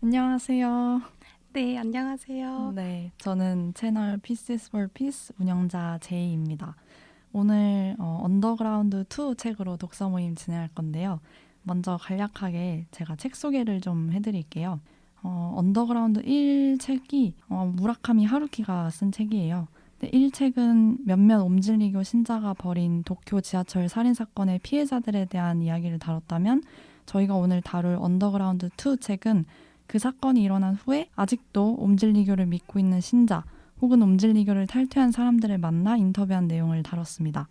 안녕하세요. 네, 안녕하세요. 네, 저는 채널 Pieces for Peace 운영자 제이입니다. 오늘 언더그라운드 2 책으로 독서 모임 진행할 건데요. 먼저 간략하게 제가 책 소개를 좀 해드릴게요. 언더그라운드 1 책이 무라카미 하루키가 쓴 책이에요. 근데 1책은 몇몇 옴질리교 신자가 벌인 도쿄 지하철 살인 사건의 피해자들에 대한 이야기를 다뤘다면 저희가 오늘 다룰 언더그라운드 2 책은 그 사건이 일어난 후에 아직도 옴질리교를 믿고 있는 신자 혹은 옴질리교를 탈퇴한 사람들을 만나 인터뷰한 내용을 다뤘습니다.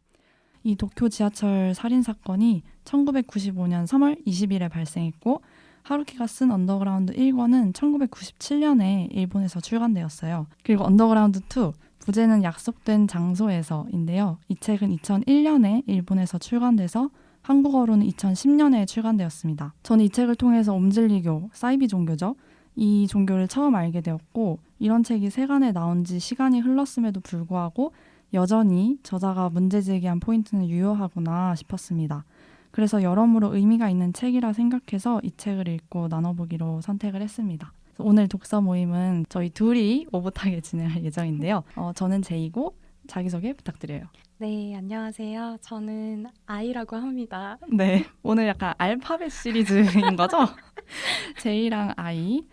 이 도쿄 지하철 살인 사건이 1995년 3월 20일에 발생했고 하루키가 쓴 언더그라운드 1권은 1997년에 일본에서 출간되었어요. 그리고 언더그라운드 2, 부제는 약속된 장소에서인데요. 이 책은 2001년에 일본에서 출간돼서 한국어로는 2010년에 출간되었습니다. 저는 이 책을 통해서 옴질리교, 사이비 종교죠. 이 종교를 처음 알게 되었고 이런 책이 세간에 나온 지 시간이 흘렀음에도 불구하고 여전히 저자가 문제 제기한 포인트는 유효하구나 싶었습니다. 그래서 여러모로 의미가 있는 책이라 생각해서 이 책을 읽고 나눠보기로 선택을 했습니다. 오늘 독서 모임은 저희 둘이 오붓하게 진행할 예정인데요. 저는 제이고 자기소개 부탁드려요. 네, 안녕하세요. 저는 아이라고 합니다. 네, 오늘 약간 알파벳 시리즈인 거죠? 제이랑 아이.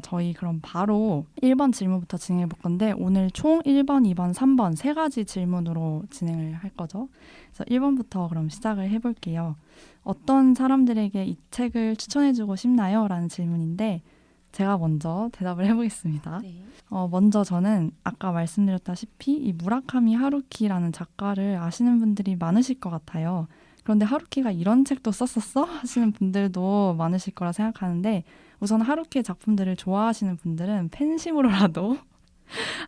저희 그럼 바로 1번 질문부터 진행해 볼 건데 오늘 총 1번, 2번, 3번 세 가지 질문으로 진행을 할 거죠. 그래서 1번부터 그럼 시작을 해볼게요. 어떤 사람들에게 이 책을 추천해주고 싶나요? 라는 질문인데 제가 먼저 대답을 해보겠습니다. 네. 먼저 저는 아까 말씀드렸다시피 이 무라카미 하루키라는 작가를 아시는 분들이 많으실 것 같아요. 그런데 하루키가 이런 책도 썼었어? 하시는 분들도 많으실 거라 생각하는데 우선 하루키의 작품들을 좋아하시는 분들은 팬심으로라도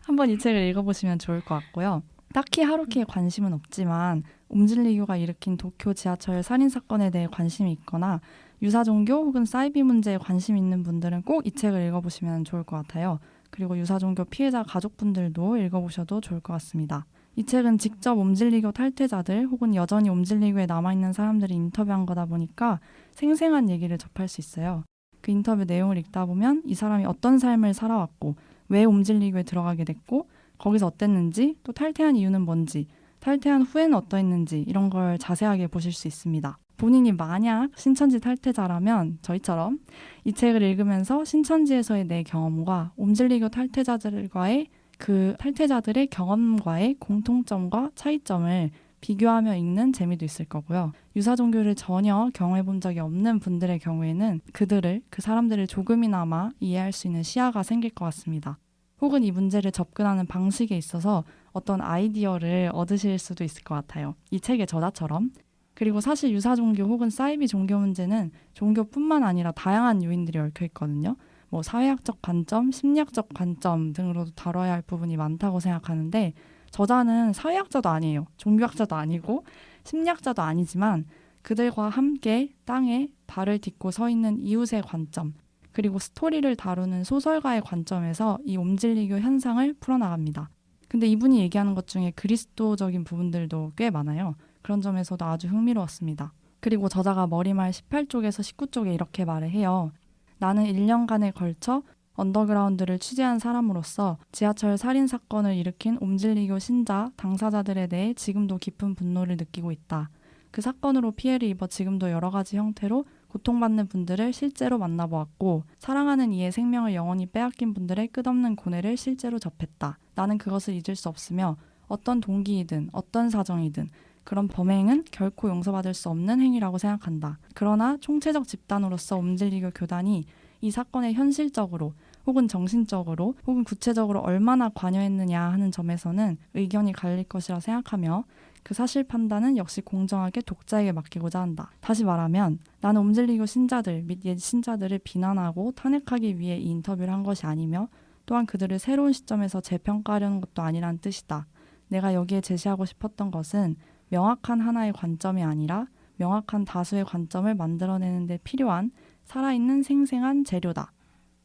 한번 이 책을 읽어보시면 좋을 것 같고요. 딱히 하루키에 관심은 없지만 옴질리교가 일으킨 도쿄 지하철 살인 사건에 대해 관심이 있거나 유사 종교 혹은 사이비 문제에 관심 있는 분들은 꼭 이 책을 읽어보시면 좋을 것 같아요. 그리고 유사 종교 피해자 가족분들도 읽어보셔도 좋을 것 같습니다. 이 책은 직접 옴질리교 탈퇴자들 혹은 여전히 옴질리교에 남아있는 사람들을 인터뷰한 거다 보니까 생생한 얘기를 접할 수 있어요. 그 인터뷰 내용을 읽다 보면 이 사람이 어떤 삶을 살아왔고 왜 옴질리교에 들어가게 됐고 거기서 어땠는지 또 탈퇴한 이유는 뭔지 탈퇴한 후에는 어떠했는지 이런 걸 자세하게 보실 수 있습니다. 본인이 만약 신천지 탈퇴자라면 저희처럼 이 책을 읽으면서 신천지에서의 내 경험과 옴질리교 탈퇴자들과의 그 탈퇴자들의 경험과의 공통점과 차이점을 비교하며 읽는 재미도 있을 거고요. 유사 종교를 전혀 경험해 본 적이 없는 분들의 경우에는 그 사람들을 조금이나마 이해할 수 있는 시야가 생길 것 같습니다. 혹은 이 문제를 접근하는 방식에 있어서 어떤 아이디어를 얻으실 수도 있을 것 같아요. 이 책의 저자처럼. 그리고 사실 유사 종교 혹은 사이비 종교 문제는 종교뿐만 아니라 다양한 요인들이 얽혀 있거든요. 뭐 사회학적 관점, 심리학적 관점 등으로도 다뤄야 할 부분이 많다고 생각하는데 저자는 사회학자도 아니에요. 종교학자도 아니고 심리학자도 아니지만 그들과 함께 땅에 발을 딛고 서 있는 이웃의 관점 그리고 스토리를 다루는 소설가의 관점에서 이 옴질리교 현상을 풀어나갑니다. 근데 이분이 얘기하는 것 중에 그리스도적인 부분들도 꽤 많아요. 그런 점에서도 아주 흥미로웠습니다. 그리고 저자가 머리말 18쪽에서 19쪽에 이렇게 말을 해요. 나는 1년간에 걸쳐 언더그라운드를 취재한 사람으로서 지하철 살인 사건을 일으킨 옴질리교 신자, 당사자들에 대해 지금도 깊은 분노를 느끼고 있다. 그 사건으로 피해를 입어 지금도 여러 가지 형태로 고통받는 분들을 실제로 만나보았고 사랑하는 이의 생명을 영원히 빼앗긴 분들의 끝없는 고뇌를 실제로 접했다. 나는 그것을 잊을 수 없으며 어떤 동기이든 어떤 사정이든 그런 범행은 결코 용서받을 수 없는 행위라고 생각한다. 그러나 총체적 집단으로서 옴질리교 교단이 이 사건에 현실적으로 혹은 정신적으로 혹은 구체적으로 얼마나 관여했느냐 하는 점에서는 의견이 갈릴 것이라 생각하며 그 사실 판단은 역시 공정하게 독자에게 맡기고자 한다. 다시 말하면 나는 옴질리교 신자들 및 옛 신자들을 비난하고 탄핵하기 위해 이 인터뷰를 한 것이 아니며 또한 그들을 새로운 시점에서 재평가하려는 것도 아니란 뜻이다. 내가 여기에 제시하고 싶었던 것은 명확한 하나의 관점이 아니라 명확한 다수의 관점을 만들어내는 데 필요한 살아있는 생생한 재료다.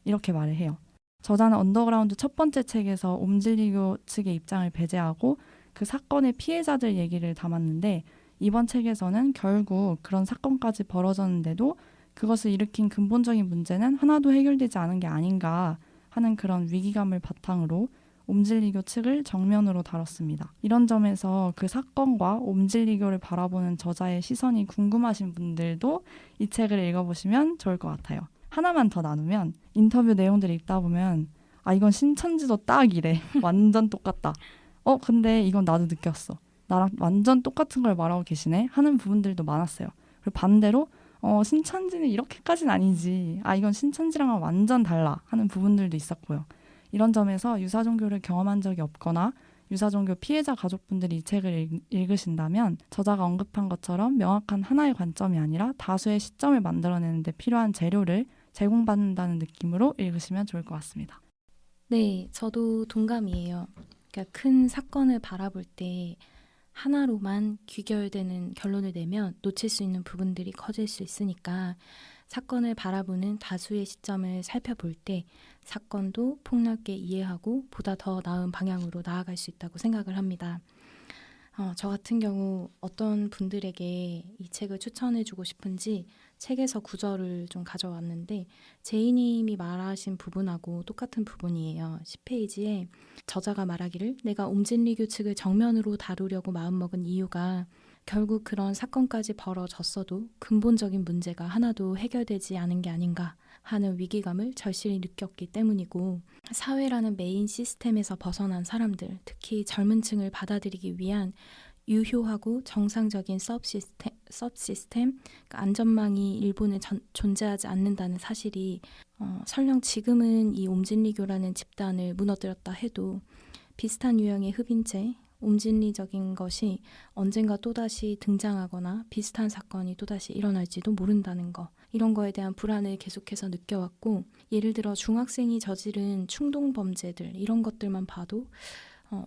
이렇게 말을 해요. 저자는 언더그라운드 첫 번째 책에서 옴질리교 측의 입장을 배제하고 그 사건의 피해자들 얘기를 담았는데 이번 책에서는 결국 그런 사건까지 벌어졌는데도 그것을 일으킨 근본적인 문제는 하나도 해결되지 않은 게 아닌가 하는 그런 위기감을 바탕으로 옴진리교 측을 정면으로 다뤘습니다. 이런 점에서 그 사건과 옴진리교를 바라보는 저자의 시선이 궁금하신 분들도 이 책을 읽어보시면 좋을 것 같아요. 하나만 더 나누면 인터뷰 내용들을 읽다 보면 이건 신천지도 딱 이래. 완전 똑같다. 근데 이건 나도 느꼈어. 나랑 완전 똑같은 걸 말하고 계시네 하는 부분들도 많았어요. 그리고 반대로 신천지는 이렇게까지는 아니지. 이건 신천지랑은 완전 달라 하는 부분들도 있었고요. 이런 점에서 유사종교를 경험한 적이 없거나 유사종교 피해자 가족분들이 이 책을 읽으신다면 저자가 언급한 것처럼 명확한 하나의 관점이 아니라 다수의 시점을 만들어내는 데 필요한 재료를 제공받는다는 느낌으로 읽으시면 좋을 것 같습니다. 네, 저도 동감이에요. 그러니까 큰 사건을 바라볼 때 하나로만 귀결되는 결론을 내면 놓칠 수 있는 부분들이 커질 수 있으니까 사건을 바라보는 다수의 시점을 살펴볼 때 사건도 폭넓게 이해하고 보다 더 나은 방향으로 나아갈 수 있다고 생각을 합니다. 저 같은 경우 어떤 분들에게 이 책을 추천해주고 싶은지 책에서 구절을 좀 가져왔는데 제이님이 말하신 부분하고 똑같은 부분이에요. 10페이지에 저자가 말하기를 내가 옴진리교 측을 정면으로 다루려고 마음먹은 이유가 결국 그런 사건까지 벌어졌어도 근본적인 문제가 하나도 해결되지 않은 게 아닌가 하는 위기감을 절실히 느꼈기 때문이고 사회라는 메인 시스템에서 벗어난 사람들, 특히 젊은 층을 받아들이기 위한 유효하고 정상적인 서브시스템, 그러니까 안전망이 일본에 존재하지 않는다는 사실이 설령 지금은 이 옴진리교라는 집단을 무너뜨렸다 해도 비슷한 유형의 흡인체, 옴진리적인 것이 언젠가 또다시 등장하거나 비슷한 사건이 또다시 일어날지도 모른다는 거. 이런 거에 대한 불안을 계속해서 느껴왔고 예를 들어 중학생이 저지른 충동범죄들 이런 것들만 봐도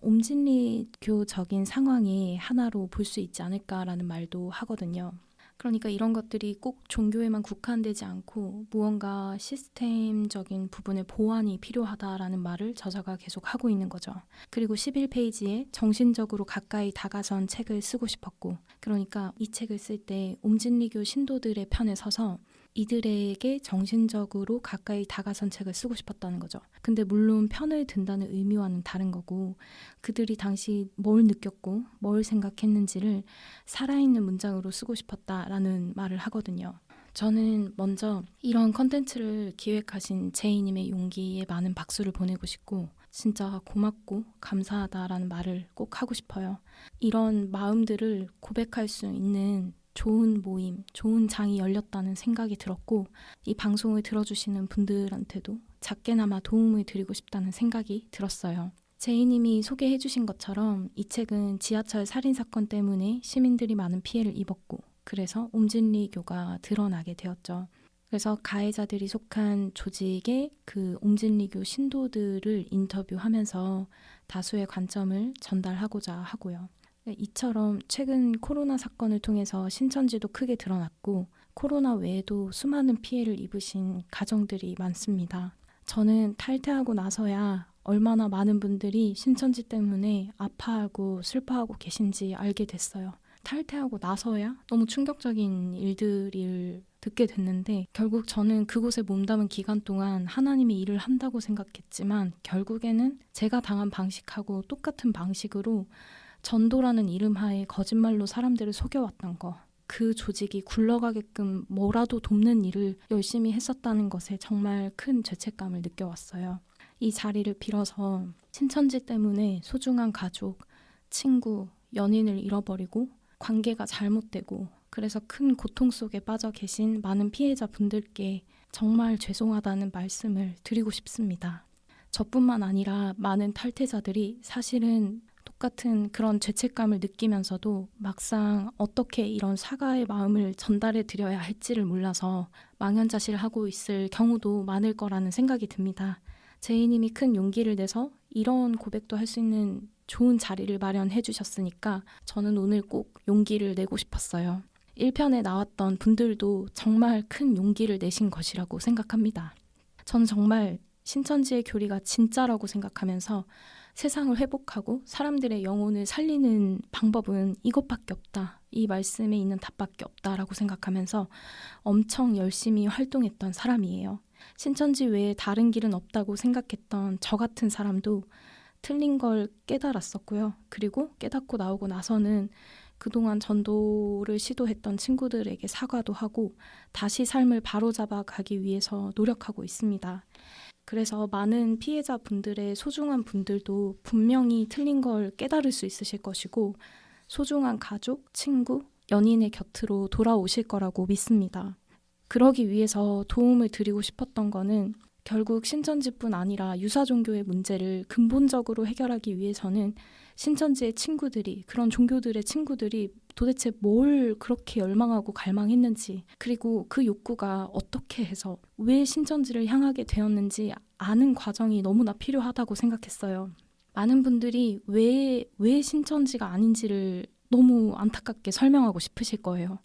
옴진리교적인 상황이 하나로 볼 수 있지 않을까라는 말도 하거든요. 그러니까 이런 것들이 꼭 종교에만 국한되지 않고 무언가 시스템적인 부분의 보완이 필요하다라는 말을 저자가 계속 하고 있는 거죠. 그리고 11페이지에 정신적으로 가까이 다가선 책을 쓰고 싶었고 그러니까 이 책을 쓸 때 옴진리교 신도들의 편에 서서 이들에게 정신적으로 가까이 다가선 책을 쓰고 싶었다는 거죠. 근데 물론 편을 든다는 의미와는 다른 거고 그들이 당시 뭘 느꼈고 뭘 생각했는지를 살아있는 문장으로 쓰고 싶었다라는 말을 하거든요. 저는 먼저 이런 컨텐츠를 기획하신 제이님의 용기에 많은 박수를 보내고 싶고 진짜 고맙고 감사하다라는 말을 꼭 하고 싶어요. 이런 마음들을 고백할 수 있는 좋은 모임, 좋은 장이 열렸다는 생각이 들었고 이 방송을 들어주시는 분들한테도 작게나마 도움을 드리고 싶다는 생각이 들었어요. 제이님이 소개해 주신 것처럼 이 책은 지하철 살인사건 때문에 시민들이 많은 피해를 입었고 그래서 옴진리교가 드러나게 되었죠. 그래서 가해자들이 속한 조직의 그 옴진리교 신도들을 인터뷰하면서 다수의 관점을 전달하고자 하고요. 이처럼 최근 코로나 사건을 통해서 신천지도 크게 드러났고 코로나 외에도 수많은 피해를 입으신 가정들이 많습니다. 저는 탈퇴하고 나서야 얼마나 많은 분들이 신천지 때문에 아파하고 슬퍼하고 계신지 알게 됐어요. 탈퇴하고 나서야 너무 충격적인 일들을 듣게 됐는데 결국 저는 그곳에 몸담은 기간 동안 하나님이 일을 한다고 생각했지만 결국에는 제가 당한 방식하고 똑같은 방식으로 전도라는 이름 하에 거짓말로 사람들을 속여왔던 거, 그 조직이 굴러가게끔 뭐라도 돕는 일을 열심히 했었다는 것에 정말 큰 죄책감을 느껴왔어요. 이 자리를 빌어서 신천지 때문에 소중한 가족, 친구, 연인을 잃어버리고 관계가 잘못되고 그래서 큰 고통 속에 빠져 계신 많은 피해자분들께 정말 죄송하다는 말씀을 드리고 싶습니다. 저뿐만 아니라 많은 탈퇴자들이 사실은 똑같은 그런 죄책감을 느끼면서도 막상 어떻게 이런 사과의 마음을 전달해 드려야 할지를 몰라서 망연자실하고 있을 경우도 많을 거라는 생각이 듭니다. 제이님이 큰 용기를 내서 이런 고백도 할 수 있는 좋은 자리를 마련해 주셨으니까 저는 오늘 꼭 용기를 내고 싶었어요. 1편에 나왔던 분들도 정말 큰 용기를 내신 것이라고 생각합니다. 저는 정말 신천지의 교리가 진짜라고 생각하면서 세상을 회복하고 사람들의 영혼을 살리는 방법은 이것밖에 없다. 이 말씀에 있는 답밖에 없다라고 생각하면서 엄청 열심히 활동했던 사람이에요. 신천지 외에 다른 길은 없다고 생각했던 저 같은 사람도 틀린 걸 깨달았었고요. 그리고 깨닫고 나오고 나서는 그동안 전도를 시도했던 친구들에게 사과도 하고 다시 삶을 바로잡아 가기 위해서 노력하고 있습니다. 그래서 많은 피해자분들의 소중한 분들도 분명히 틀린 걸 깨달을 수 있으실 것이고 소중한 가족, 친구, 연인의 곁으로 돌아오실 거라고 믿습니다. 그러기 위해서 도움을 드리고 싶었던 거는 결국 신천지뿐 아니라 유사 종교의 문제를 근본적으로 해결하기 위해서는 신천지의 친구들이, 그런 종교들의 친구들이 도대체 뭘 그렇게 열망하고 갈망했는지, 그리고 그 욕구가 어떻게 해서 왜 신천지를 향하게 되었는지 아는 과정이 너무나 필요하다고 생각했어요. 많은 분들이 왜 신천지가 아닌지를 너무 안타깝게 설명하고 싶으실 거예요.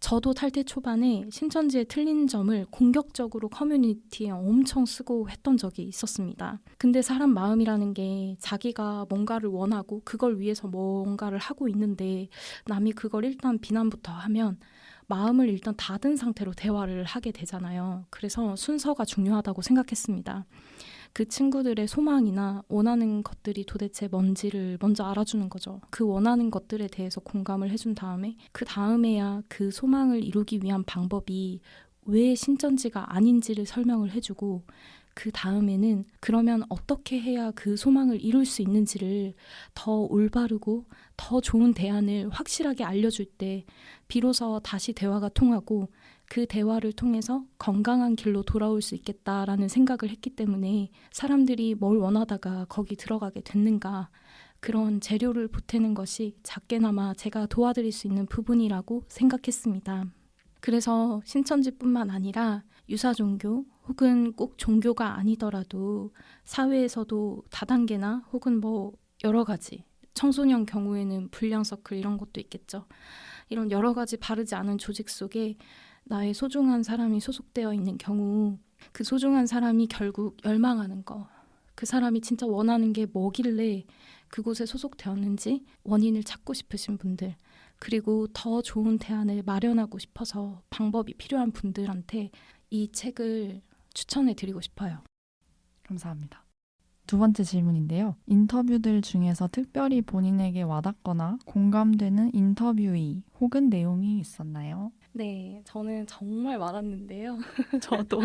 저도 탈퇴 초반에 신천지의 틀린 점을 공격적으로 커뮤니티에 엄청 쓰고 했던 적이 있었습니다. 근데 사람 마음이라는 게 자기가 뭔가를 원하고 그걸 위해서 뭔가를 하고 있는데 남이 그걸 일단 비난부터 하면 마음을 일단 닫은 상태로 대화를 하게 되잖아요. 그래서 순서가 중요하다고 생각했습니다. 그 친구들의 소망이나 원하는 것들이 도대체 뭔지를 먼저 알아주는 거죠. 그 원하는 것들에 대해서 공감을 해준 다음에 그 다음에야 그 소망을 이루기 위한 방법이 왜 신천지가 아닌지를 설명을 해주고 그 다음에는 그러면 어떻게 해야 그 소망을 이룰 수 있는지를 더 올바르고 더 좋은 대안을 확실하게 알려줄 때 비로소 다시 대화가 통하고 그 대화를 통해서 건강한 길로 돌아올 수 있겠다라는 생각을 했기 때문에 사람들이 뭘 원하다가 거기 들어가게 됐는가, 그런 재료를 보태는 것이 작게나마 제가 도와드릴 수 있는 부분이라고 생각했습니다. 그래서 신천지뿐만 아니라 유사 종교 혹은 꼭 종교가 아니더라도 사회에서도 다단계나 혹은 뭐 여러 가지, 청소년 경우에는 불량 서클 이런 것도 있겠죠. 이런 여러 가지 바르지 않은 조직 속에 나의 소중한 사람이 소속되어 있는 경우 그 소중한 사람이 결국 열망하는 거, 그 사람이 진짜 원하는 게 뭐길래 그곳에 소속되었는지 원인을 찾고 싶으신 분들, 그리고 더 좋은 대안을 마련하고 싶어서 방법이 필요한 분들한테 이 책을 추천해 드리고 싶어요. 감사합니다. 두 번째 질문인데요. 인터뷰들 중에서 특별히 본인에게 와닿거나 공감되는 인터뷰이 혹은 내용이 있었나요? 네, 저는 정말 많았는데요. 저도.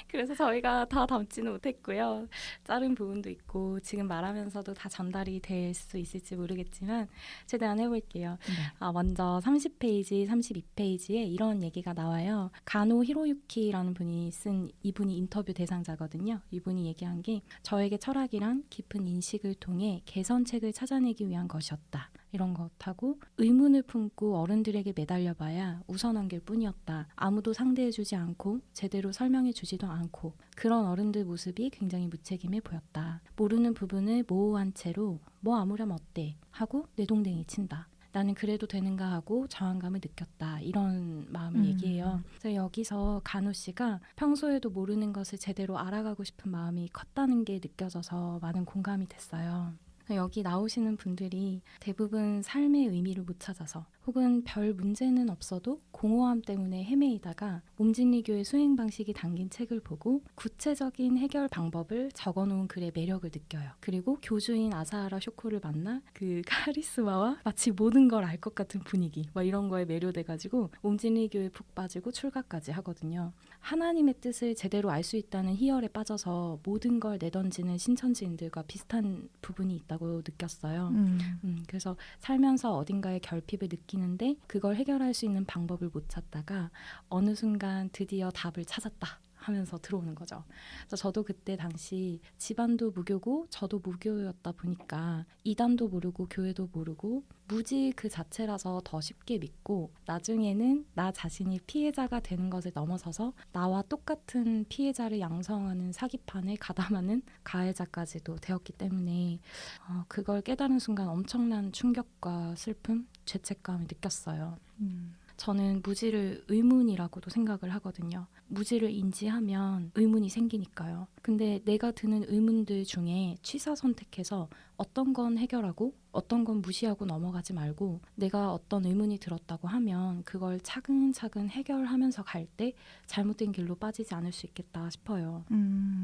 그래서 저희가 다 담지는 못했고요. 자른 부분도 있고 지금 말하면서도 다 전달이 될 수 있을지 모르겠지만 최대한 해볼게요. 네. 먼저 30페이지, 32페이지에 이런 얘기가 나와요. 가노 히로유키라는 분이 쓴, 이분이 인터뷰 대상자거든요. 이분이 얘기한 게 저에게 철학이란 깊은 인식을 통해 개선책을 찾아내기 위한 것이었다. 이런 것하고 의문을 품고 어른들에게 매달려봐야 우선한 길 뿐이었다. 아무도 상대해주지 않고 제대로 설명해주지도 않고 그런 어른들 모습이 굉장히 무책임해 보였다. 모르는 부분을 모호한 채로 뭐 아무렴 어때 하고 내동댕이 친다. 나는 그래도 되는가 하고 저항감을 느꼈다. 이런 마음을 얘기해요. 그래서 여기서 간호 씨가 평소에도 모르는 것을 제대로 알아가고 싶은 마음이 컸다는 게 느껴져서 많은 공감이 됐어요. 여기 나오시는 분들이 대부분 삶의 의미를 못 찾아서 혹은 별 문제는 없어도 공허함 때문에 헤매이다가 몸진리교의 수행 방식이 담긴 책을 보고 구체적인 해결 방법을 적어놓은 글의 매력을 느껴요. 그리고 교주인 아사하라 쇼코를 만나 그 카리스마와 마치 모든 걸 알 것 같은 분위기 막 이런 거에 매료돼가지고 몸진리교에 푹 빠지고 출가까지 하거든요. 하나님의 뜻을 제대로 알 수 있다는 희열에 빠져서 모든 걸 내던지는 신천지인들과 비슷한 부분이 있다고 느꼈어요. 그래서 살면서 어딘가에 결핍을 느끼는데 그걸 해결할 수 있는 방법을 못 찾다가 어느 순간 드디어 답을 찾았다 하면서 들어오는 거죠. 그래서 저도 그때 당시 집안도 무교고 저도 무교였다 보니까 이단도 모르고 교회도 모르고 무지 그 자체라서 더 쉽게 믿고 나중에는 나 자신이 피해자가 되는 것을 넘어서서 나와 똑같은 피해자를 양성하는 사기판에 가담하는 가해자까지도 되었기 때문에 그걸 깨달은 순간 엄청난 충격과 슬픔, 죄책감을 느꼈어요. 저는 무지를 의문이라고도 생각을 하거든요. 무지를 인지하면 의문이 생기니까요. 근데 내가 드는 의문들 중에 취사 선택해서 어떤 건 해결하고 어떤 건 무시하고 넘어가지 말고 내가 어떤 의문이 들었다고 하면 그걸 차근차근 해결하면서 갈 때 잘못된 길로 빠지지 않을 수 있겠다 싶어요.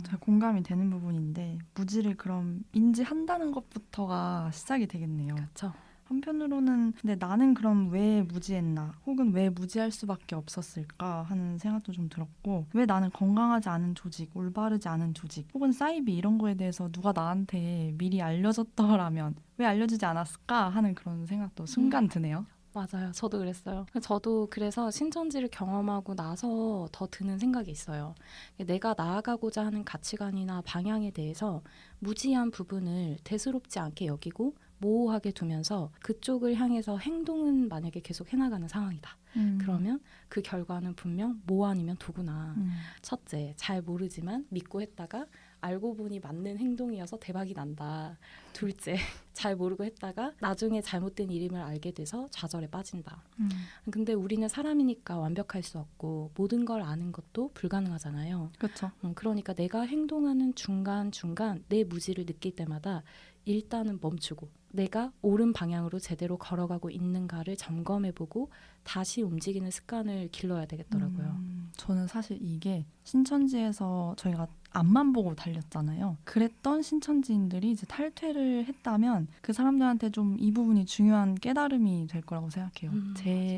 잘 공감이 되는 부분인데 무지를 그럼 인지한다는 것부터가 시작이 되겠네요. 그렇죠. 한편으로는 근데 나는 그럼 왜 무지했나 혹은 왜 무지할 수밖에 없었을까 하는 생각도 좀 들었고 왜 나는 건강하지 않은 조직, 올바르지 않은 조직 혹은 사이비 이런 거에 대해서 누가 나한테 미리 알려줬더라면 왜 알려주지 않았을까 하는 그런 생각도 순간 드네요. 맞아요. 저도 그랬어요. 저도 그래서 신천지를 경험하고 나서 더 드는 생각이 있어요. 내가 나아가고자 하는 가치관이나 방향에 대해서 무지한 부분을 대수롭지 않게 여기고 모호하게 두면서 그쪽을 향해서 행동은 만약에 계속 해나가는 상황이다. 그러면 그 결과는 분명 뭐 아니면 도구나. 첫째, 잘 모르지만 믿고 했다가 알고 보니 맞는 행동이어서 대박이 난다. 둘째, 잘 모르고 했다가 나중에 잘못된 일임을 알게 돼서 좌절에 빠진다. 근데 우리는 사람이니까 완벽할 수 없고 모든 걸 아는 것도 불가능하잖아요. 그렇죠. 그러니까 내가 행동하는 중간중간 내 무지를 느낄 때마다 일단은 멈추고 내가 옳은 방향으로 제대로 걸어가고 있는가를 점검해보고 다시 움직이는 습관을 길러야 되겠더라고요. 저는 사실 이게 신천지에서 저희가 앞만 보고 달렸잖아요. 그랬던 신천지인들이 이제 탈퇴를 했다면 그 사람들한테 좀 이 부분이 중요한 깨달음이 될 거라고 생각해요.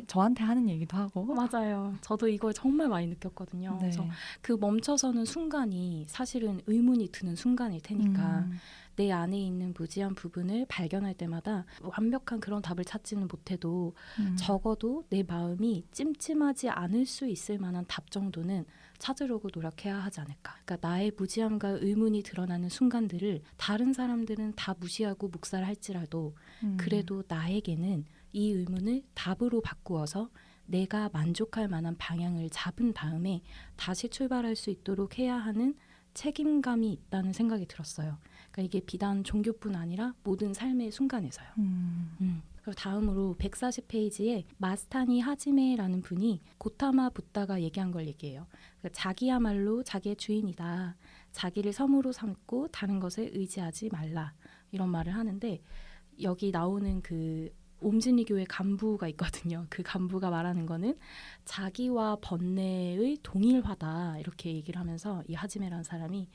저한테 하는 얘기도 하고. 맞아요. 저도 이걸 정말 많이 느꼈거든요. 네. 그래서 그 멈춰서는 순간이 사실은 의문이 드는 순간일 테니까 내 안에 있는 무지한 부분을 발견할 때마다 완벽한 그런 답을 찾지는 못해도 적어도 내 마음이 찜찜하지 않을 수 있을 만한 답 정도는 찾으려고 노력해야 하지 않을까. 그러니까 나의 무지함과 의문이 드러나는 순간들을 다른 사람들은 다 무시하고 묵살할지라도 그래도 나에게는 이 의문을 답으로 바꾸어서 내가 만족할 만한 방향을 잡은 다음에 다시 출발할 수 있도록 해야 하는 책임감이 있다는 생각이 들었어요. 그러니까 이게 비단 종교뿐 아니라 모든 삶의 순간에서요. 그리고 다음으로 140페이지에 마스타니 하지메라는 분이 고타마 붓다가 얘기한 걸 얘기해요. 그러니까 자기야말로 자기의 주인이다. 자기를 섬으로 삼고 다른 것에 의지하지 말라. 이런 말을 하는데 여기 나오는 그 옴진리교의 간부가 있거든요. 그 간부가 말하는 거는 자기와 번뇌의 동일화다 이렇게 얘기를 하면서 이 하지메라는 사람이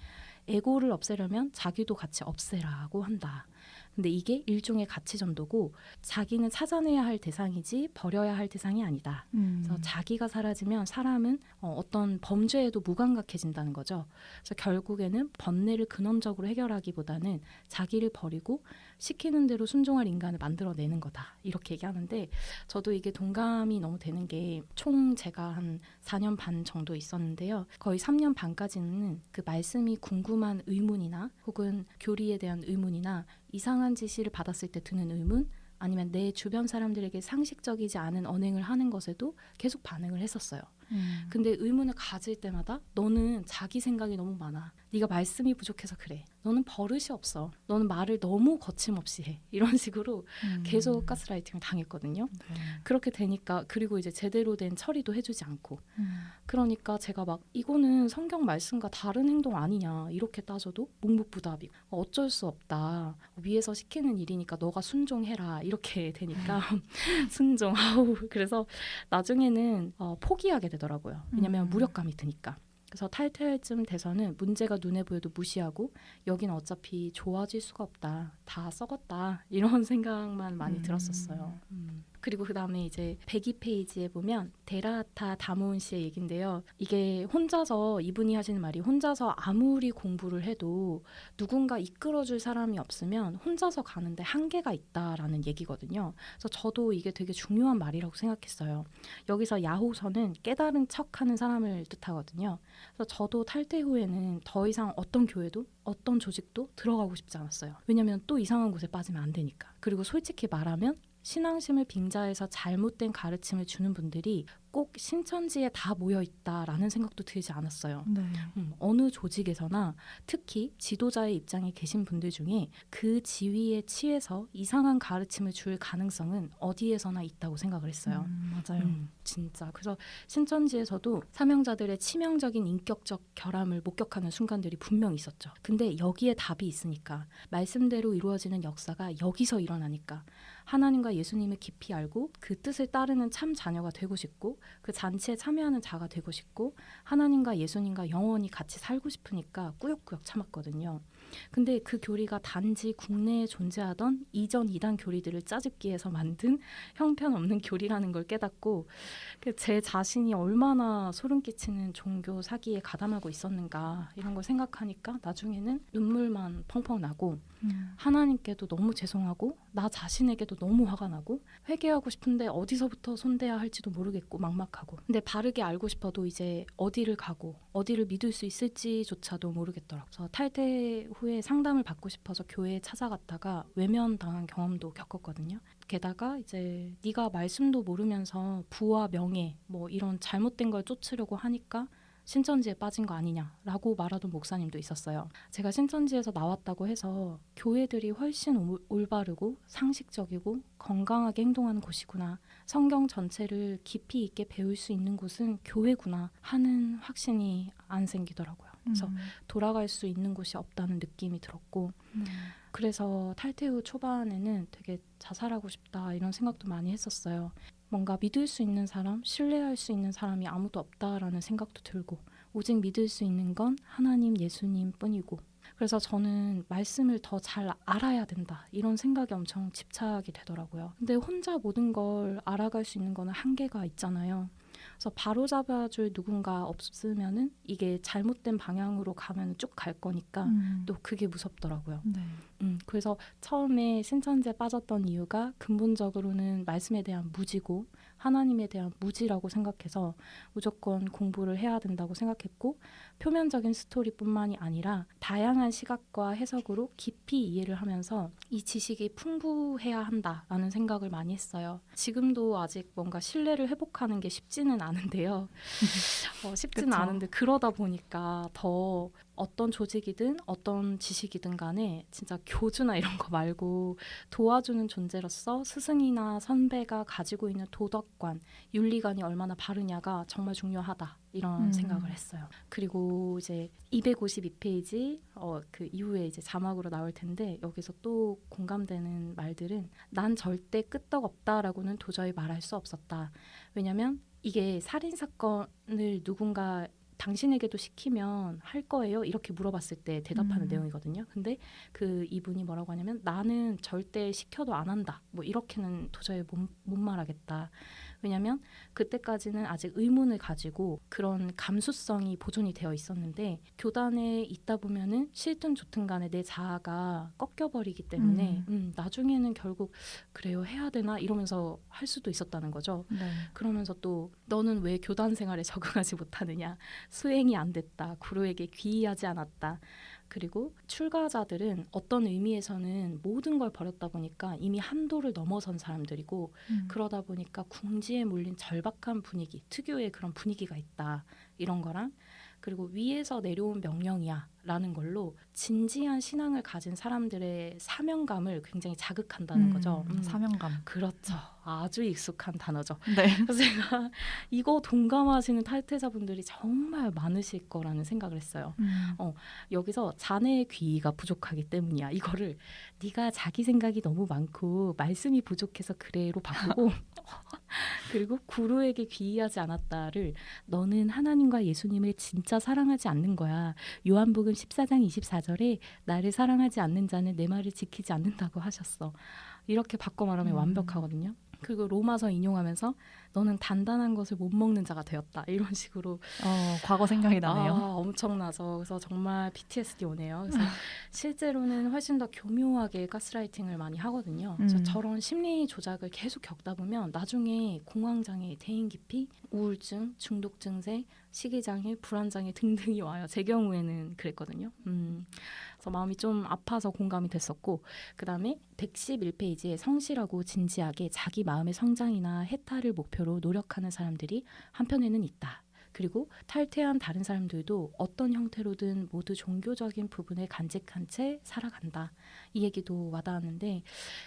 에고를 없애려면 자기도 같이 없애라고 한다. 근데 이게 일종의 가치 전도고 자기는 찾아내야 할 대상이지 버려야 할 대상이 아니다. 그래서 자기가 사라지면 사람은 어떤 범죄에도 무감각해진다는 거죠. 그래서 결국에는 번뇌를 근원적으로 해결하기보다는 자기를 버리고 시키는 대로 순종할 인간을 만들어내는 거다. 이렇게 얘기하는데 저도 이게 동감이 너무 되는 게 총 제가 한 4년 반 정도 있었는데요. 거의 3년 반까지는 그 말씀이 궁금한 의문이나 혹은 교리에 대한 의문이나 이상한 지시를 받았을 때 드는 의문 아니면 내 주변 사람들에게 상식적이지 않은 언행을 하는 것에도 계속 반응을 했었어요. 근데 의문을 가질 때마다 너는 자기 생각이 너무 많아. 네가 말씀이 부족해서 그래. 너는 버릇이 없어. 너는 말을 너무 거침없이 해. 이런 식으로 계속 가스라이팅을 당했거든요. 네. 그렇게 되니까 그리고 이제 제대로 된 처리도 해주지 않고 그러니까 제가 막 이거는 성경 말씀과 다른 행동 아니냐 이렇게 따져도 묵묵부답이고 어쩔 수 없다. 위에서 시키는 일이니까 너가 순종해라 이렇게 되니까 순종하고 그래서 나중에는 포기하게 되더라고요. 왜냐하면 무력감이 드니까. 그래서 탈퇴할 쯤 돼서는 문제가 눈에 보여도 무시하고 여기는 어차피 좋아질 수가 없다. 다 썩었다. 이런 생각만 많이 들었었어요. 그리고 그 다음에 이제 102페이지에 보면 데라타 다모은 씨의 얘긴데요. 이게 혼자서 이분이 하시는 말이 혼자서 아무리 공부를 해도 누군가 이끌어줄 사람이 없으면 혼자서 가는데 한계가 있다라는 얘기거든요. 그래서 저도 이게 되게 중요한 말이라고 생각했어요. 여기서 야호서는 깨달은 척하는 사람을 뜻하거든요. 그래서 저도 탈퇴 후에는 더 이상 어떤 교회도 어떤 조직도 들어가고 싶지 않았어요. 왜냐하면 또 이상한 곳에 빠지면 안 되니까. 그리고 솔직히 말하면 신앙심을 빙자해서 잘못된 가르침을 주는 분들이 꼭 신천지에 다 모여 있다라는 생각도 들지 않았어요. 네. 어느 조직에서나 특히 지도자의 입장에 계신 분들 중에 그 지위에 취해서 이상한 가르침을 줄 가능성은 어디에서나 있다고 생각을 했어요. 맞아요. 진짜. 그래서 신천지에서도 사명자들의 치명적인 인격적 결함을 목격하는 순간들이 분명 있었죠. 근데 여기에 답이 있으니까, 말씀대로 이루어지는 역사가 여기서 일어나니까 하나님과 예수님을 깊이 알고 그 뜻을 따르는 참 자녀가 되고 싶고 그 잔치에 참여하는 자가 되고 싶고 하나님과 예수님과 영원히 같이 살고 싶으니까 꾸역꾸역 참았거든요. 근데 그 교리가 단지 국내에 존재하던 이전 이단 교리들을 짜집기 위해서 만든 형편없는 교리라는 걸 깨닫고 제 자신이 얼마나 소름 끼치는 종교 사기에 가담하고 있었는가 이런 걸 생각하니까 나중에는 눈물만 펑펑 나고 하나님께도 너무 죄송하고 나 자신에게도 너무 화가 나고 회개하고 싶은데 어디서부터 손대야 할지도 모르겠고 막막하고 근데 바르게 알고 싶어도 이제 어디를 가고 어디를 믿을 수 있을지조차도 모르겠더라고요. 그래서 탈퇴 후에 상담을 받고 싶어서 교회에 찾아갔다가 외면당한 경험도 겪었거든요. 게다가 이제 네가 말씀도 모르면서 부와 명예 뭐 이런 잘못된 걸 쫓으려고 하니까 신천지에 빠진 거 아니냐라고 말하던 목사님도 있었어요. 제가 신천지에서 나왔다고 해서 교회들이 훨씬 올바르고 상식적이고 건강하게 행동하는 곳이구나. 성경 전체를 깊이 있게 배울 수 있는 곳은 교회구나 하는 확신이 안 생기더라고요. 그래서 돌아갈 수 있는 곳이 없다는 느낌이 들었고 그래서 탈퇴 후 초반에는 되게 자살하고 싶다 이런 생각도 많이 했었어요. 뭔가 믿을 수 있는 사람, 신뢰할 수 있는 사람이 아무도 없다라는 생각도 들고 오직 믿을 수 있는 건 하나님, 예수님 뿐이고 그래서 저는 말씀을 더 잘 알아야 된다 이런 생각이 엄청 집착이 되더라고요. 근데 혼자 모든 걸 알아갈 수 있는 거는 한계가 있잖아요. 그래서 바로잡아줄 누군가 없으면은 이게 잘못된 방향으로 가면 쭉 갈 거니까 또 그게 무섭더라고요. 네. 그래서 처음에 신천지에 빠졌던 이유가 근본적으로는 말씀에 대한 무지고 하나님에 대한 무지라고 생각해서 무조건 공부를 해야 된다고 생각했고 표면적인 스토리뿐만이 아니라 다양한 시각과 해석으로 깊이 이해를 하면서 이 지식이 풍부해야 한다라는 생각을 많이 했어요. 지금도 아직 뭔가 신뢰를 회복하는 게 쉽지는 않은데요. 쉽지는 그쵸. 않은데 그러다 보니까 더 어떤 조직이든 어떤 지식이든 간에 진짜 교주나 이런 거 말고 도와주는 존재로서 스승이나 선배가 가지고 있는 도덕관, 윤리관이 얼마나 바르냐가 정말 중요하다 이런 생각을 했어요. 그리고 이제 252페이지 그 이후에 이제 자막으로 나올 텐데 여기서 또 공감되는 말들은 난 절대 끄떡없다라고는 도저히 말할 수 없었다. 왜냐면 이게 살인사건을 누군가 당신에게도 시키면 할 거예요? 이렇게 물어봤을 때 대답하는 내용이거든요. 근데 그 이분이 뭐라고 하냐면 나는 절대 시켜도 안 한다. 뭐 이렇게는 도저히 못 말하겠다. 왜냐면 그때까지는 아직 의문을 가지고 그런 감수성이 보존이 되어 있었는데 교단에 있다 보면은 싫든 좋든 간에 내 자아가 꺾여버리기 때문에 나중에는 결국 그래요 해야 되나 이러면서 할 수도 있었다는 거죠. 네. 그러면서 또 너는 왜 교단 생활에 적응하지 못하느냐 수행이 안 됐다 구루에게 귀의하지 않았다 그리고 출가자들은 어떤 의미에서는 모든 걸 버렸다 보니까 이미 한도를 넘어선 사람들이고 그러다 보니까 궁지에 몰린 절박한 분위기 특유의 그런 분위기가 있다 이런 거랑 그리고 위에서 내려온 명령이야 라는 걸로 진지한 신앙을 가진 사람들의 사명감을 굉장히 자극한다는 거죠. 사명감. 그렇죠. 아주 익숙한 단어죠. 네. 그래서 제가 이거 동감하시는 탈퇴자분들이 정말 많으실 거라는 생각을 했어요. 여기서 자네의 귀가 부족하기 때문이야. 이거를 네가 자기 생각이 너무 많고 말씀이 부족해서 그래로 바꾸고 그리고 구루에게 귀의하지 않았다를 너는 하나님과 예수님을 진짜 사랑하지 않는 거야. 요한복음 14장 24절에 나를 사랑하지 않는 자는 내 말을 지키지 않는다고 하셨어. 이렇게 바꿔 말하면 완벽하거든요. 그리고 로마서 인용하면서 너는 단단한 것을 못 먹는 자가 되었다. 이런 식으로 과거 생각이 나네요. 엄청나죠. 그래서 정말 PTSD 오네요. 그래서 실제로는 훨씬 더 교묘하게 가스라이팅을 많이 하거든요. 그래서 저런 심리 조작을 계속 겪다 보면 나중에 공황장애, 대인기피, 우울증, 중독 증세, 식이장애, 불안장애 등등이 와요. 제 경우에는 그랬거든요. 그래서 마음이 좀 아파서 공감이 됐었고 그다음에 111페이지에 성실하고 진지하게 자기 마음의 성장이나 해탈을 목표로 목표로 노력하는 사람들이 한편에는 있다. 그리고 탈퇴한 다른 사람들도 어떤 형태로든 모두 종교적인 부분에 간직한 채 살아간다. 이 얘기도 와닿았는데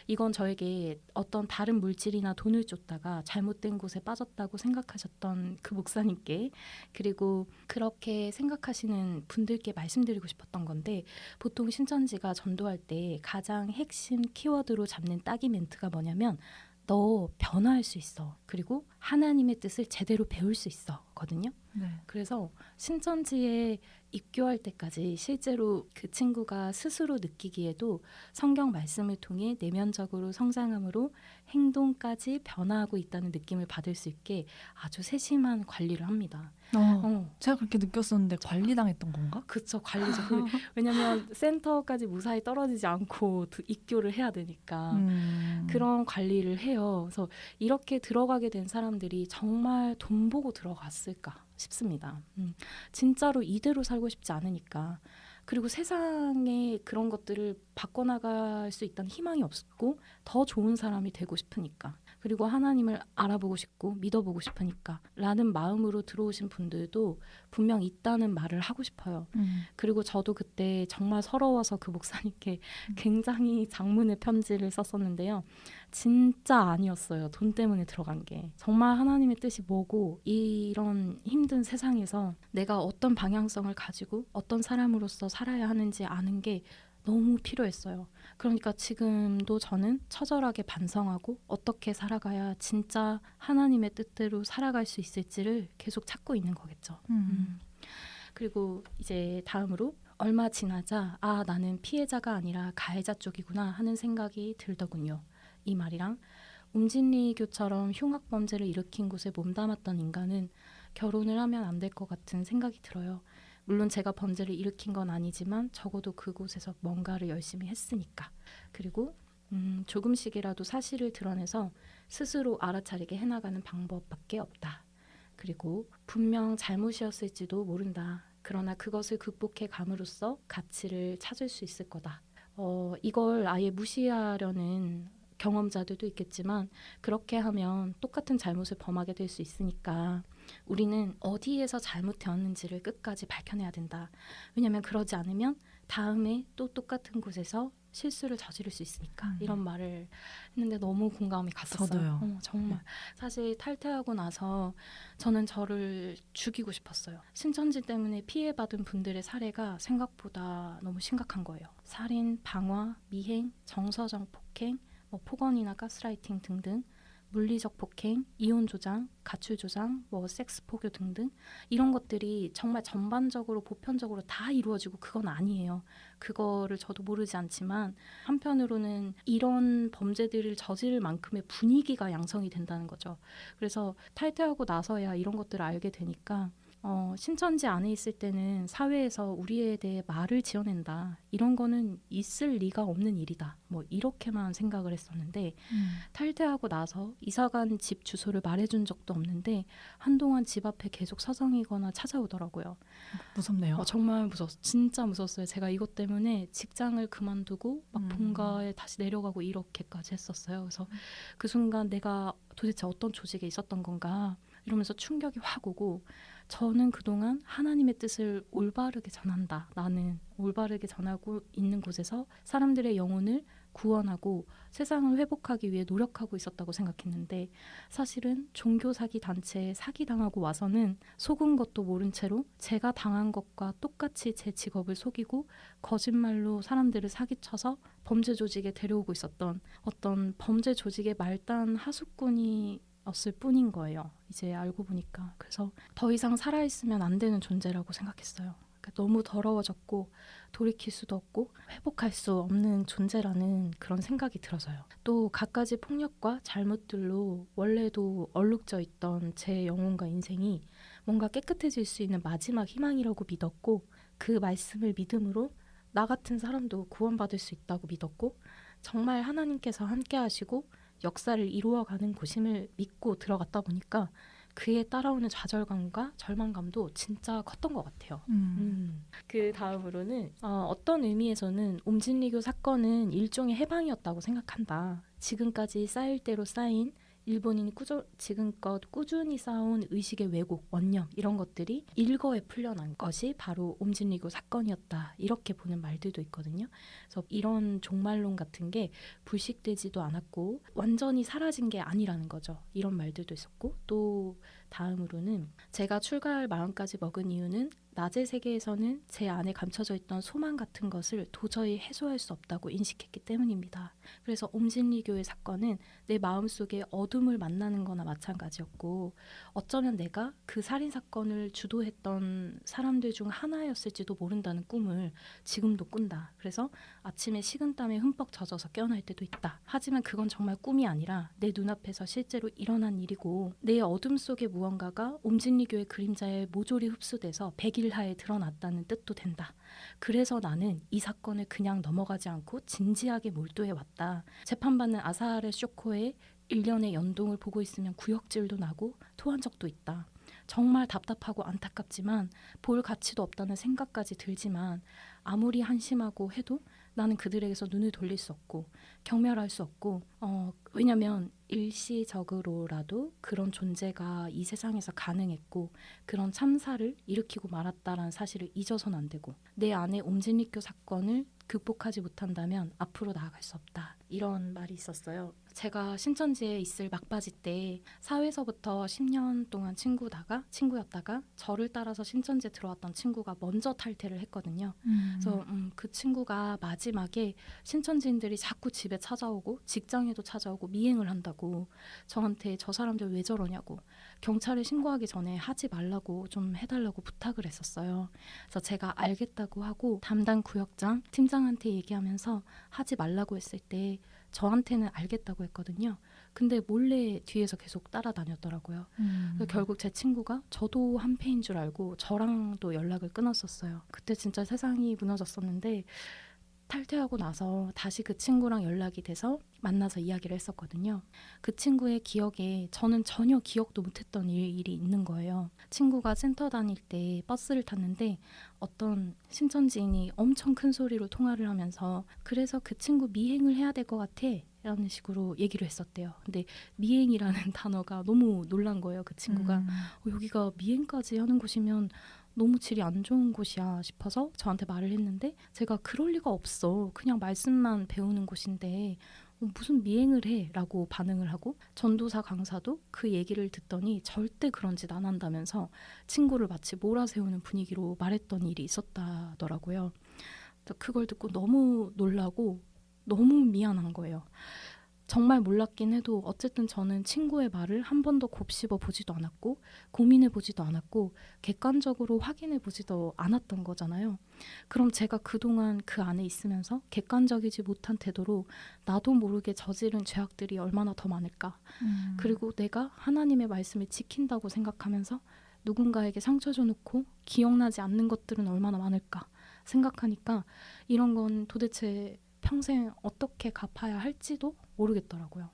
이건 저에게 어떤 다른 물질이나 돈을 쫓다가 잘못된 곳에 빠졌다고 생각하셨던 그 목사님께 그리고 그렇게 생각하시는 분들께 말씀드리고 싶었던 건데 보통 신천지가 전도할 때 가장 핵심 키워드로 잡는 따기 멘트가 뭐냐면 너 변화할 수 있어. 그리고 하나님의 뜻을 제대로 배울 수 있어. 거든요. 네. 그래서 신천지에 입교할 때까지 실제로 그 친구가 스스로 느끼기에도 성경 말씀을 통해 내면적으로 성장함으로 행동까지 변화하고 있다는 느낌을 받을 수 있게 아주 세심한 관리를 합니다. 제가 그렇게 느꼈었는데 관리당했던 건가? 그쵸, 관리죠. 왜냐면 센터까지 무사히 떨어지지 않고 입교를 해야 되니까 그런 관리를 해요. 그래서 이렇게 들어가게 된 사람들이 정말 돈 보고 들어갔을까 싶습니다. 진짜로 이대로 살고 싶지 않으니까. 그리고 세상에 그런 것들을 바꿔나갈 수 있다는 희망이 없고 더 좋은 사람이 되고 싶으니까. 그리고 하나님을 알아보고 싶고 믿어보고 싶으니까 라는 마음으로 들어오신 분들도 분명 있다는 말을 하고 싶어요. 그리고 저도 그때 정말 서러워서 그 목사님께 굉장히 장문의 편지를 썼었는데요. 진짜 아니었어요. 돈 때문에 들어간 게. 정말 하나님의 뜻이 뭐고 이런 힘든 세상에서 내가 어떤 방향성을 가지고 어떤 사람으로서 살아야 하는지 아는 게 너무 필요했어요. 그러니까 지금도 저는 처절하게 반성하고 어떻게 살아가야 진짜 하나님의 뜻대로 살아갈 수 있을지를 계속 찾고 있는 거겠죠. 그리고 이제 다음으로 얼마 지나자 아 나는 피해자가 아니라 가해자 쪽이구나 하는 생각이 들더군요. 이 말이랑 움진리교처럼 흉악범죄를 일으킨 곳에 몸담았던 인간은 결혼을 하면 안 될 것 같은 생각이 들어요. 물론 제가 범죄를 일으킨 건 아니지만 적어도 그곳에서 뭔가를 열심히 했으니까. 그리고 조금씩이라도 사실을 드러내서 스스로 알아차리게 해나가는 방법밖에 없다. 그리고 분명 잘못이었을지도 모른다. 그러나 그것을 극복해 감으로써 가치를 찾을 수 있을 거다. 이걸 아예 무시하려는 경험자들도 있겠지만 그렇게 하면 똑같은 잘못을 범하게 될 수 있으니까 우리는 어디에서 잘못되었는지를 끝까지 밝혀내야 된다. 왜냐하면 그러지 않으면 다음에 또 똑같은 곳에서 실수를 저지를 수 있으니까 이런 말을 했는데 너무 공감이 갔었어요. 저도요. 정말 사실 탈퇴하고 나서 저는 저를 죽이고 싶었어요. 신천지 때문에 피해받은 분들의 사례가 생각보다 너무 심각한 거예요. 살인, 방화, 미행, 정서적 폭행, 폭언이나 가스라이팅 등등 물리적 폭행, 이혼 조장, 가출 조장, 섹스 포교 등등 이런 것들이 정말 전반적으로 보편적으로 다 이루어지고 그건 아니에요. 그거를 저도 모르지 않지만 한편으로는 이런 범죄들을 저지를 만큼의 분위기가 양성이 된다는 거죠. 그래서 탈퇴하고 나서야 이런 것들을 알게 되니까 신천지 안에 있을 때는 사회에서 우리에 대해 말을 지어낸다. 이런 거는 있을 리가 없는 일이다. 이렇게만 생각을 했었는데 탈퇴하고 나서 이사간 집 주소를 말해준 적도 없는데 한동안 집 앞에 계속 서성이거나 찾아오더라고요. 무섭네요. 정말 진짜 무서웠어요. 제가 이것 때문에 직장을 그만두고 막 본가에 다시 내려가고 이렇게까지 했었어요. 그래서 그 순간 내가 도대체 어떤 조직에 있었던 건가 이러면서 충격이 확 오고 저는 그동안 하나님의 뜻을 올바르게 전한다. 나는 올바르게 전하고 있는 곳에서 사람들의 영혼을 구원하고 세상을 회복하기 위해 노력하고 있었다고 생각했는데 사실은 종교 사기 단체에 사기당하고 와서는 속은 것도 모른 채로 제가 당한 것과 똑같이 제 직업을 속이고 거짓말로 사람들을 사기쳐서 범죄 조직에 데려오고 있었던 어떤 범죄 조직의 말단 하수꾼이 었을 뿐인 거예요. 이제 알고 보니까. 그래서 더 이상 살아있으면 안 되는 존재라고 생각했어요. 그러니까 너무 더러워졌고 돌이킬 수도 없고 회복할 수 없는 존재라는 그런 생각이 들어서요. 또 갖가지 폭력과 잘못들로 원래도 얼룩져 있던 제 영혼과 인생이 뭔가 깨끗해질 수 있는 마지막 희망이라고 믿었고 그 말씀을 믿음으로 나 같은 사람도 구원받을 수 있다고 믿었고 정말 하나님께서 함께 하시고 역사를 이루어가는 곳임을 믿고 들어갔다 보니까 그에 따라오는 좌절감과 절망감도 진짜 컸던 것 같아요. 그 다음으로는 어떤 의미에서는 움진리교 사건은 일종의 해방이었다고 생각한다. 지금까지 쌓일 대로 쌓인 일본인이 지금껏 꾸준히 쌓아온 의식의 왜곡, 원념 이런 것들이 일거에 풀려난 것이 바로 옴진리교 사건이었다. 이렇게 보는 말들도 있거든요. 그래서 이런 종말론 같은 게 불식되지도 않았고 완전히 사라진 게 아니라는 거죠. 이런 말들도 있었고 또 다음으로는 제가 출가할 마음까지 먹은 이유는 낮의 세계에서는 제 안에 감춰져 있던 소망 같은 것을 도저히 해소할 수 없다고 인식했기 때문입니다. 그래서 옴진리교의 사건은 내 마음속에 어둠을 만나는 거나 마찬가지였고 어쩌면 내가 그 살인사건을 주도했던 사람들 중 하나였을지도 모른다는 꿈을 지금도 꾼다. 그래서 아침에 식은땀에 흠뻑 젖어서 깨어날 때도 있다. 하지만 그건 정말 꿈이 아니라 내 눈앞에서 실제로 일어난 일이고 내 어둠 속의 무언가가 옴진리교의 그림자에 모조리 흡수돼서 백일하에 드러났다는 뜻도 된다. 그래서 나는 이 사건을 그냥 넘어가지 않고 진지하게 몰두해 왔다. 재판받는 아사하레 쇼코의 일련의 연동을 보고 있으면 구역질도 나고 토한 적도 있다. 정말 답답하고 안타깝지만 볼 가치도 없다는 생각까지 들지만 아무리 한심하고 해도 나는 그들에게서 눈을 돌릴 수 없고 경멸할 수 없고 왜냐면 일시적으로라도 그런 존재가 이 세상에서 가능했고 그런 참사를 일으키고 말았다라는 사실을 잊어서는 안 되고 내 안에 옴진리교 사건을 극복하지 못한다면 앞으로 나아갈 수 없다. 이런 말이 있었어요. 제가 신천지에 있을 막바지 때 사회에서부터 10년 동안 친구였다가 저를 따라서 신천지에 들어왔던 친구가 먼저 탈퇴를 했거든요. 그래서 그 친구가 마지막에 신천지인들이 자꾸 집에 찾아오고 직장에도 찾아오고 미행을 한다고 저한테 저 사람들 왜 저러냐고 경찰에 신고하기 전에 하지 말라고 좀 해달라고 부탁을 했었어요. 그래서 제가 알겠다고 하고 담당 구역장 팀장한테 얘기하면서 하지 말라고 했을 때 저한테는 알겠다고 했거든요. 근데 몰래 뒤에서 계속 따라다녔더라고요. 그래서 결국 제 친구가 저도 한패인 줄 알고 저랑도 연락을 끊었었어요. 그때 진짜 세상이 무너졌었는데 탈퇴하고 나서 다시 그 친구랑 연락이 돼서 만나서 이야기를 했었거든요. 그 친구의 기억에 저는 전혀 기억도 못했던 일이 있는 거예요. 친구가 센터 다닐 때 버스를 탔는데 어떤 신천지인이 엄청 큰 소리로 통화를 하면서 그래서 그 친구 미행을 해야 될 것 같아 라는 식으로 얘기를 했었대요. 근데 미행이라는 단어가 너무 놀란 거예요. 그 친구가 여기가 미행까지 하는 곳이면 너무 질이 안 좋은 곳이야 싶어서 저한테 말을 했는데 제가 그럴 리가 없어. 그냥 말씀만 배우는 곳인데 무슨 미행을 해? 라고 반응을 하고 전도사 강사도 그 얘기를 듣더니 절대 그런 짓 안 한다면서 친구를 마치 몰아세우는 분위기로 말했던 일이 있었다더라고요. 그걸 듣고 너무 놀라고 너무 미안한 거예요. 정말 몰랐긴 해도 어쨌든 저는 친구의 말을 한 번도 곱씹어 보지도 않았고 고민해 보지도 않았고 객관적으로 확인해 보지도 않았던 거잖아요. 그럼 제가 그동안 그 안에 있으면서 객관적이지 못한 태도로 나도 모르게 저지른 죄악들이 얼마나 더 많을까. 그리고 내가 하나님의 말씀을 지킨다고 생각하면서 누군가에게 상처 줘놓고 기억나지 않는 것들은 얼마나 많을까 생각하니까 이런 건 도대체 평생 어떻게 갚아야 할지도 모르겠더라고요.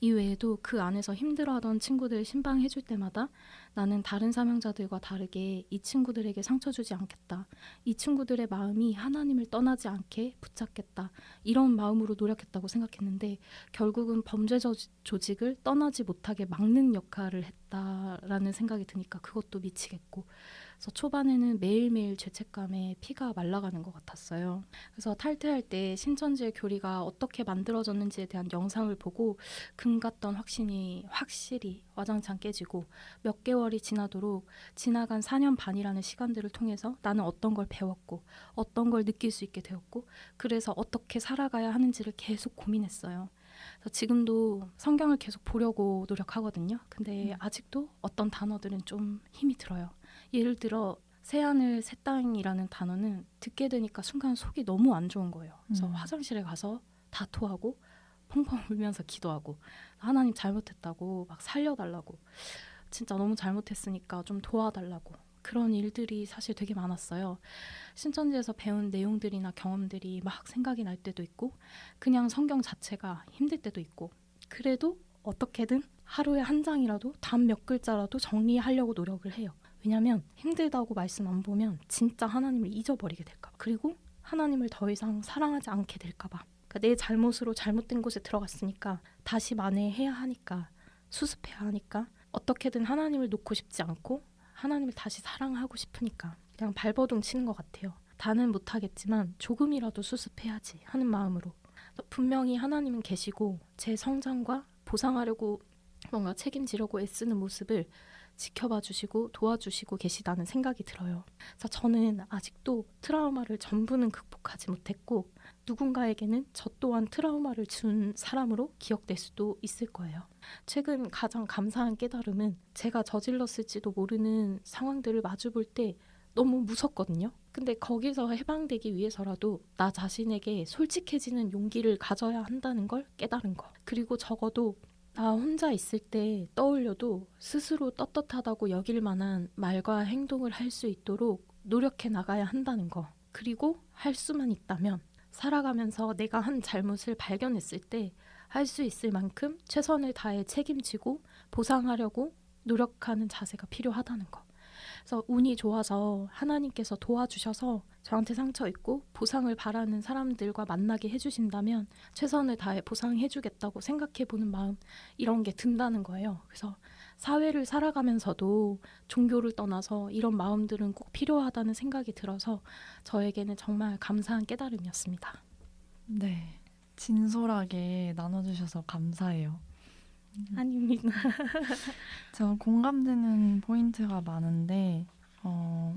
이 외에도 그 안에서 힘들어하던 친구들 신방해줄 때마다 나는 다른 사명자들과 다르게 이 친구들에게 상처 주지 않겠다. 이 친구들의 마음이 하나님을 떠나지 않게 붙잡겠다. 이런 마음으로 노력했다고 생각했는데 결국은 범죄 조직을 떠나지 못하게 막는 역할을 했다라는 생각이 드니까 그것도 미치겠고 그래서 초반에는 매일매일 죄책감에 피가 말라가는 것 같았어요. 그래서 탈퇴할 때 신천지의 교리가 어떻게 만들어졌는지에 대한 영상을 보고 금 같던 확신이 확실히 와장창 깨지고 몇 개월이 지나도록 지나간 4년 반이라는 시간들을 통해서 나는 어떤 걸 배웠고 어떤 걸 느낄 수 있게 되었고 그래서 어떻게 살아가야 하는지를 계속 고민했어요. 그래서 지금도 성경을 계속 보려고 노력하거든요. 근데 아직도 어떤 단어들은 좀 힘이 들어요. 예를 들어 새하늘 새 땅이라는 단어는 듣게 되니까 순간 속이 너무 안 좋은 거예요. 그래서 화장실에 가서 다 토하고 펑펑 울면서 기도하고 하나님 잘못했다고 막 살려달라고 진짜 너무 잘못했으니까 좀 도와달라고 그런 일들이 사실 되게 많았어요. 신천지에서 배운 내용들이나 경험들이 막 생각이 날 때도 있고 그냥 성경 자체가 힘들 때도 있고 그래도 어떻게든 하루에 한 장이라도 단 몇 글자라도 정리하려고 노력을 해요. 왜냐면 힘들다고 말씀 안 보면 진짜 하나님을 잊어버리게 될까 봐. 그리고 하나님을 더 이상 사랑하지 않게 될까 봐. 그러니까 내 잘못으로 잘못된 곳에 들어갔으니까 다시 만회해야 하니까 수습해야 하니까 어떻게든 하나님을 놓고 싶지 않고 하나님을 다시 사랑하고 싶으니까 그냥 발버둥 치는 것 같아요. 다는 못하겠지만 조금이라도 수습해야지 하는 마음으로. 분명히 하나님은 계시고 제 성장과 보상하려고 뭔가 책임지려고 애쓰는 모습을 지켜봐 주시고 도와주시고 계시다는 생각이 들어요. 그래서 저는 아직도 트라우마를 전부는 극복하지 못했고 누군가에게는 저 또한 트라우마를 준 사람으로 기억될 수도 있을 거예요. 최근 가장 감사한 깨달음은 제가 저질렀을지도 모르는 상황들을 마주볼 때 너무 무섭거든요. 근데 거기서 해방되기 위해서라도 나 자신에게 솔직해지는 용기를 가져야 한다는 걸 깨달은 거. 그리고 적어도 나 혼자 있을 때 떠올려도 스스로 떳떳하다고 여길 만한 말과 행동을 할 수 있도록 노력해 나가야 한다는 거. 그리고 할 수만 있다면 살아가면서 내가 한 잘못을 발견했을 때 할 수 있을 만큼 최선을 다해 책임지고 보상하려고 노력하는 자세가 필요하다는 거. 그래서 운이 좋아서 하나님께서 도와주셔서 저한테 상처 있고 보상을 바라는 사람들과 만나게 해주신다면 최선을 다해 보상해주겠다고 생각해보는 마음, 이런 게 든다는 거예요. 그래서 사회를 살아가면서도 종교를 떠나서 이런 마음들은 꼭 필요하다는 생각이 들어서 저에게는 정말 감사한 깨달음이었습니다. 네. 진솔하게 나눠주셔서 감사해요. 아닙니다. 저 공감되는 포인트가 많은데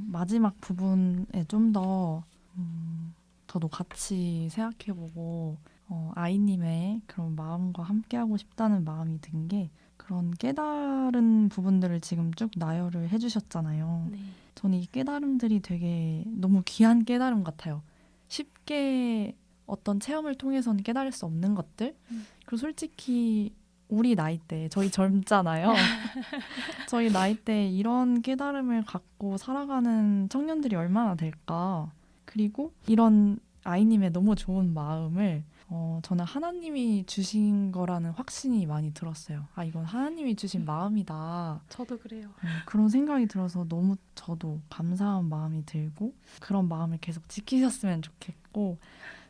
마지막 부분에 좀 더 저도 같이 생각해보고 아이님의 그런 마음과 함께하고 싶다는 마음이 든 게 그런 깨달은 부분들을 지금 쭉 나열을 해주셨잖아요. 네. 저는 이 깨달음들이 되게 너무 귀한 깨달음 같아요. 쉽게 어떤 체험을 통해서는 깨달을 수 없는 것들. 그리고 솔직히 우리 나이 때, 저희 젊잖아요. 저희 나이 때 이런 깨달음을 갖고 살아가는 청년들이 얼마나 될까. 그리고 이런 아이님의 너무 좋은 마음을 저는 하나님이 주신 거라는 확신이 많이 들었어요. 아, 이건 하나님이 주신 마음이다. 저도 그래요. 그런 생각이 들어서 너무 저도 감사한 마음이 들고 그런 마음을 계속 지키셨으면 좋겠고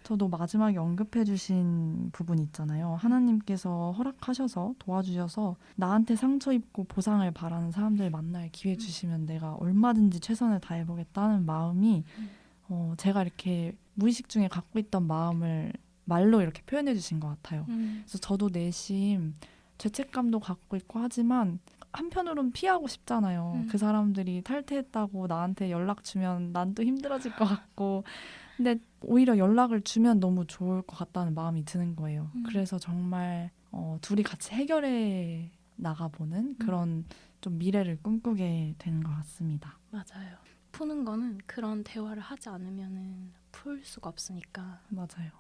저도 마지막에 언급해 주신 부분 있잖아요. 하나님께서 허락하셔서 도와주셔서 나한테 상처 입고 보상을 바라는 사람들 만날 기회 주시면 내가 얼마든지 최선을 다해보겠다는 마음이 제가 이렇게 무의식 중에 갖고 있던 마음을 말로 이렇게 표현해 주신 것 같아요. 그래서 저도 내심 죄책감도 갖고 있고 하지만 한편으로는 피하고 싶잖아요. 그 사람들이 탈퇴했다고 나한테 연락 주면 난 또 힘들어질 것 같고 근데 오히려 연락을 주면 너무 좋을 것 같다는 마음이 드는 거예요. 그래서 정말 둘이 같이 해결해 나가보는 그런 좀 미래를 꿈꾸게 되는 것 같습니다. 맞아요. 푸는 거는 그런 대화를 하지 않으면 풀 수가 없으니까. 맞아요.